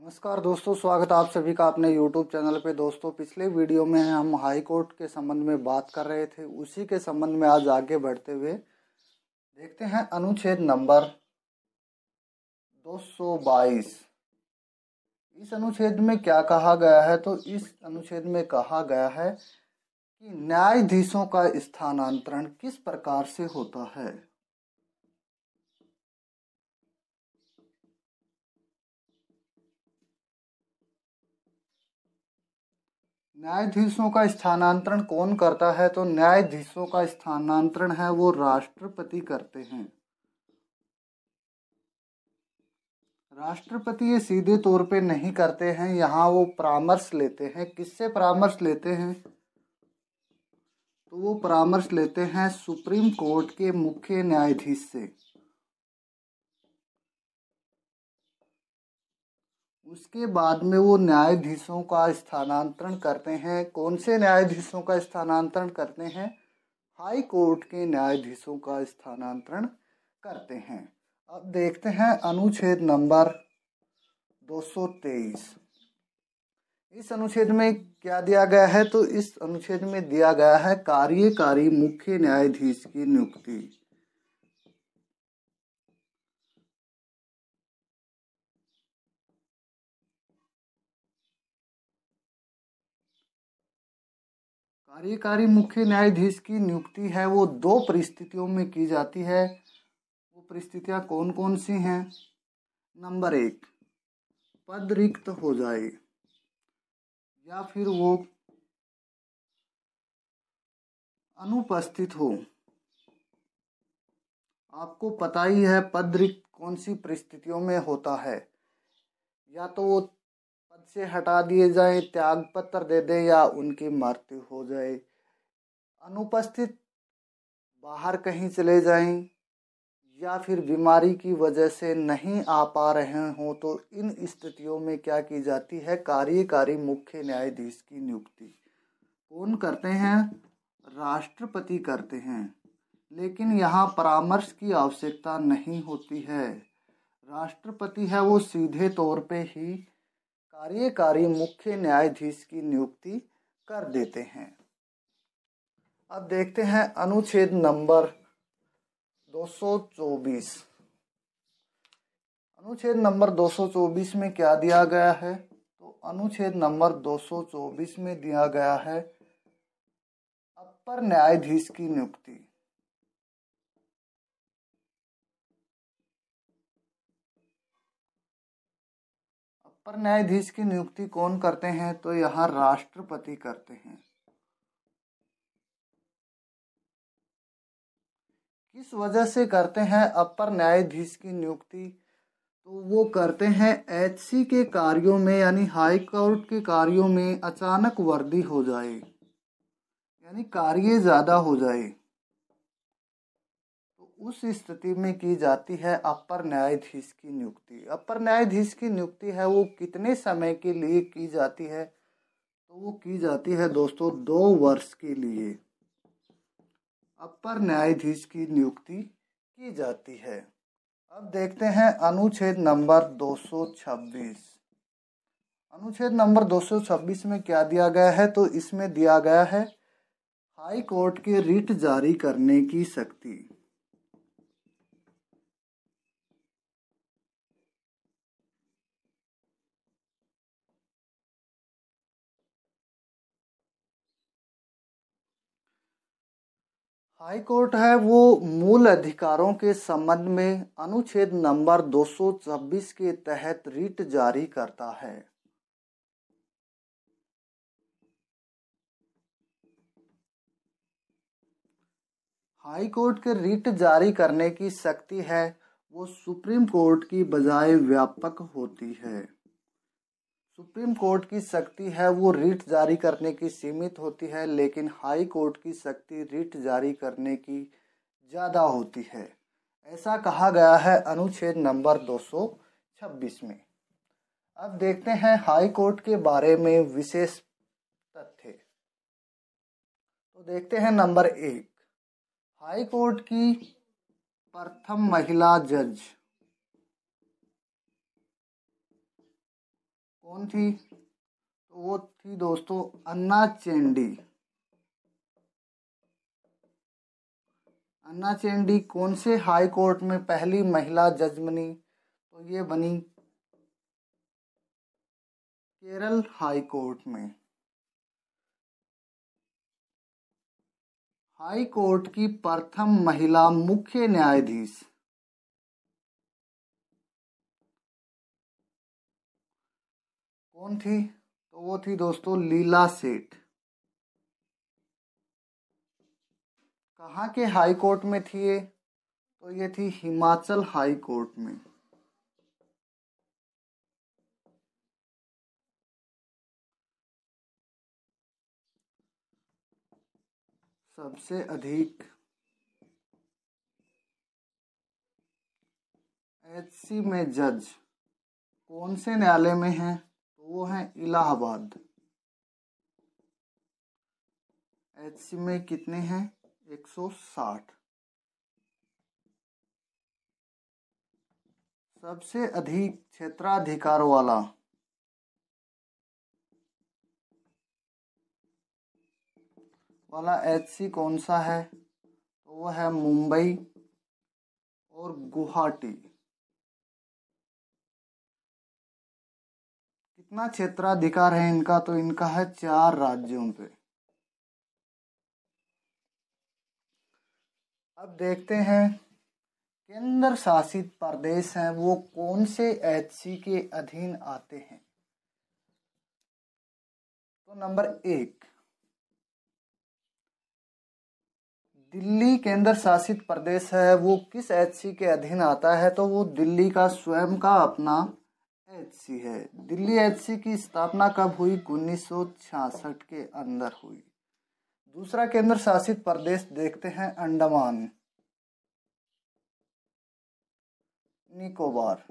नमस्कार दोस्तों, स्वागत है आप सभी का अपने YouTube चैनल पे। दोस्तों, पिछले वीडियो में हम हाई कोर्ट के संबंध में बात कर रहे थे, उसी के संबंध में आज आगे बढ़ते हुए देखते हैं अनुच्छेद नंबर 222। इस अनुच्छेद में क्या कहा गया है? तो इस अनुच्छेद में कहा गया है कि न्यायाधीशों का स्थानांतरण किस प्रकार से होता है। न्यायाधीशों का स्थानांतरण कौन करता है? तो न्यायाधीशों का स्थानांतरण है वो राष्ट्रपति करते हैं। राष्ट्रपति ये सीधे तौर पे नहीं करते हैं, यहाँ वो परामर्श लेते हैं। किससे परामर्श लेते हैं? तो वो परामर्श लेते हैं सुप्रीम कोर्ट के मुख्य न्यायाधीश से। उसके बाद में वो न्यायाधीशों का स्थानांतरण करते हैं। कौन से न्यायाधीशों का स्थानांतरण करते हैं? हाई कोर्ट के न्यायाधीशों का स्थानांतरण करते हैं। अब देखते हैं अनुच्छेद नंबर 223। इस अनुच्छेद में क्या दिया गया है? तो इस अनुच्छेद में दिया गया है कार्यकारी मुख्य न्यायाधीश की नियुक्ति। कार्यकारी मुख्य न्यायाधीश की नियुक्ति है वो दो परिस्थितियों में की जाती है। वो परिस्थितियां कौन कौन सी हैं? नंबर 1, पद रिक्त हो जाए या फिर वो अनुपस्थित हो। आपको पता ही है पद रिक्त कौन सी परिस्थितियों में होता है। या तो वो पद से हटा दिए जाएं, त्याग पत्र दे दें, या उनकी मृत्यु हो जाए। अनुपस्थित बाहर कहीं चले जाएं या फिर बीमारी की वजह से नहीं आ पा रहे हों, तो इन स्थितियों में क्या की जाती है? कार्यकारी मुख्य न्यायाधीश की नियुक्ति कौन करते हैं? राष्ट्रपति करते हैं। लेकिन यहाँ परामर्श की आवश्यकता नहीं होती है। राष्ट्रपति है वो सीधे तौर पे ही कार्यकारी मुख्य न्यायाधीश की नियुक्ति कर देते हैं। अब देखते हैं अनुच्छेद नंबर 224। अनुच्छेद नंबर 224 में क्या दिया गया है? तो अनुच्छेद नंबर 224 में दिया गया है अपर न्यायाधीश की नियुक्ति। अपर न्यायाधीश की नियुक्ति कौन करते हैं? तो यहाँ राष्ट्रपति करते हैं। किस वजह से करते हैं अपर न्यायाधीश की नियुक्ति? तो वो करते हैं एचसी के कार्यों में, यानी हाई कोर्ट के कार्यों में अचानक वृद्धि हो जाए, यानी कार्य ज़्यादा हो जाए, तो उस स्थिति में की जाती है अपर न्यायाधीश की नियुक्ति। अपर न्यायाधीश की नियुक्ति है वो कितने समय के लिए की जाती है? तो वो की जाती है दोस्तों 2 वर्ष के लिए अपर न्यायाधीश की नियुक्ति की जाती है। अब देखते हैं अनुच्छेद नंबर 226। अनुच्छेद नंबर 226 में क्या दिया गया है? तो इसमें दिया गया है हाई कोर्ट के रिट जारी करने की शक्ति। हाई कोर्ट है वो मूल अधिकारों के संबंध में अनुच्छेद नंबर 226 के तहत रिट जारी करता है। हाई कोर्ट के रिट जारी करने की शक्ति है वो सुप्रीम कोर्ट की बजाय व्यापक होती है। सुप्रीम कोर्ट की शक्ति है वो रिट जारी करने की सीमित होती है, लेकिन हाई कोर्ट की शक्ति रिट जारी करने की ज़्यादा होती है। ऐसा कहा गया है अनुच्छेद नंबर 226 में। अब देखते हैं हाई कोर्ट के बारे में विशेष तथ्य। तो देखते हैं नंबर 1, हाई कोर्ट की प्रथम महिला जज। कौन थी? तो वो थी दोस्तों अन्ना चेंडी। अन्ना चेंडी कौन से हाई कोर्ट में पहली महिला जज बनी? तो ये बनी केरल हाई कोर्ट में। हाई कोर्ट की प्रथम महिला मुख्य न्यायाधीश कौन थी? तो वो थी दोस्तों लीला सेठ। कहाँ के हाई कोर्ट में थी ये? तो ये थी हिमाचल हाई कोर्ट में। सबसे अधिक एचसी में जज कौन से न्यायालय में है? तो वो है इलाहाबाद। एचसी में कितने हैं? 160। सबसे अधिक क्षेत्राधिकार वाला एचसी कौन सा है? तो वो है मुंबई और गुवाहाटी। कितना क्षेत्राधिकार है इनका? तो इनका है 4 राज्यों पे। अब देखते हैं केंद्र शासित प्रदेश हैं वो कौन से एचसी के अधीन आते हैं। तो नंबर 1 दिल्ली केंद्र शासित प्रदेश है, वो किस एचसी के अधीन आता है? तो वो दिल्ली का स्वयं का अपना एचसी है। दिल्ली एचसी की स्थापना कब हुई? 1966 के अंदर हुई। दूसरा केंद्र शासित प्रदेश देखते हैं अंडमान निकोबार।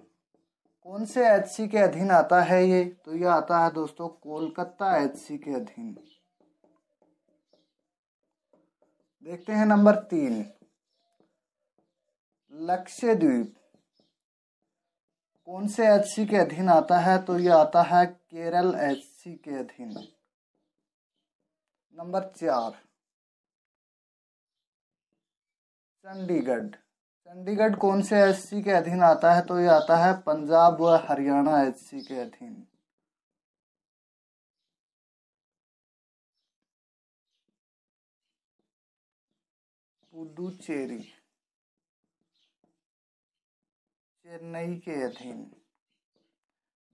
कौन से एचसी के अधीन आता है ये? तो ये आता है दोस्तों कोलकाता एचसी के अधीन। देखते हैं नंबर 3 लक्षद्वीप कौन से एचसी के अधीन आता है? तो ये आता है केरल एचसी के अधीन। नंबर 4 चंडीगढ़। चंडीगढ़ कौन से एचसी के अधीन आता है? तो ये आता है पंजाब व हरियाणा एचसी के अधीन। पुडुचेरी चेन्नई के अधीन।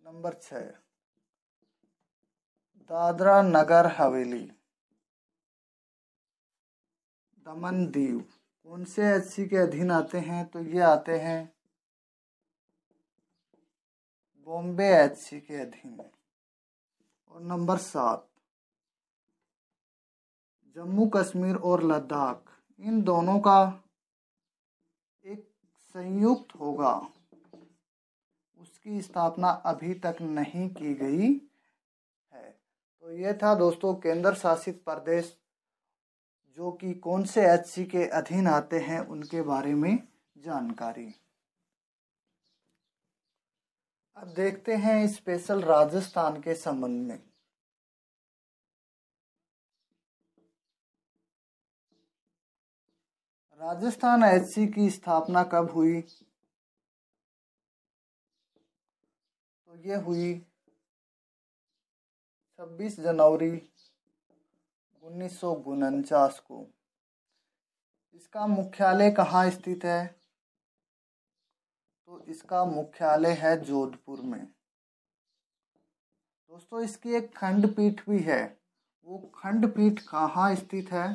नंबर 6 दादरा नगर हवेली दमन दीव कौन से एचसी के अधीन आते हैं? तो ये आते हैं बॉम्बे एचसी के अधीन। और नंबर 7 जम्मू कश्मीर और लद्दाख इन दोनों का एक संयुक्त होगा, उसकी स्थापना अभी तक नहीं की गई है। तो ये था दोस्तों केंद्र शासित प्रदेश जो कि कौन से एचसी के अधीन आते हैं उनके बारे में जानकारी। अब देखते हैं स्पेशल राजस्थान के संबंध में। राजस्थान एचसी की स्थापना कब हुई? तो ये हुई 26 जनवरी 1949 को। इसका मुख्यालय कहाँ स्थित है? तो इसका मुख्यालय है जोधपुर में। दोस्तों इसकी एक खंडपीठ भी है, वो खंडपीठ कहाँ स्थित है?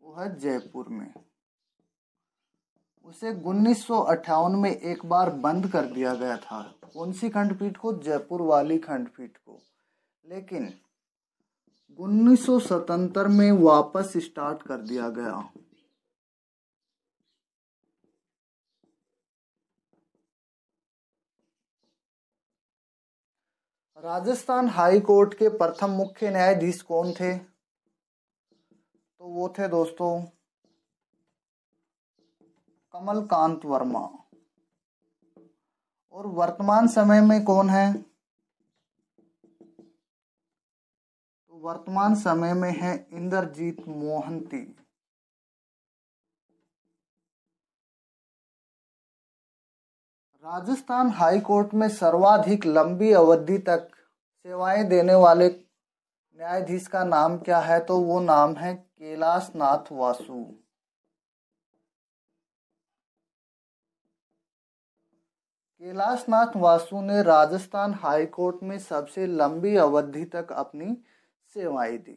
वो है जयपुर में। उसे 1958 में एक बार बंद कर दिया गया था। कौन सी खंडपीठ को? जयपुर वाली खंडपीठ को। लेकिन 1977 में वापस स्टार्ट कर दिया गया। राजस्थान हाई कोर्ट के प्रथम मुख्य न्यायाधीश कौन थे? तो वो थे दोस्तों कमलकांत वर्मा। और वर्तमान समय में कौन है? तो वर्तमान समय में है इंद्रजीत मोहंती। राजस्थान हाई कोर्ट में सर्वाधिक लंबी अवधि तक सेवाएं देने वाले न्यायाधीश का नाम क्या है? तो वो नाम है कैलाश नाथ वासु। कैलाश नाथ वासु ने राजस्थान हाई कोर्ट में सबसे लंबी अवधि तक अपनी सेवाएं दी।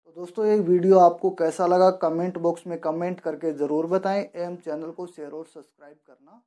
तो दोस्तों ये वीडियो आपको कैसा लगा कमेंट बॉक्स में कमेंट करके ज़रूर बताएं एवं चैनल को शेयर और सब्सक्राइब करना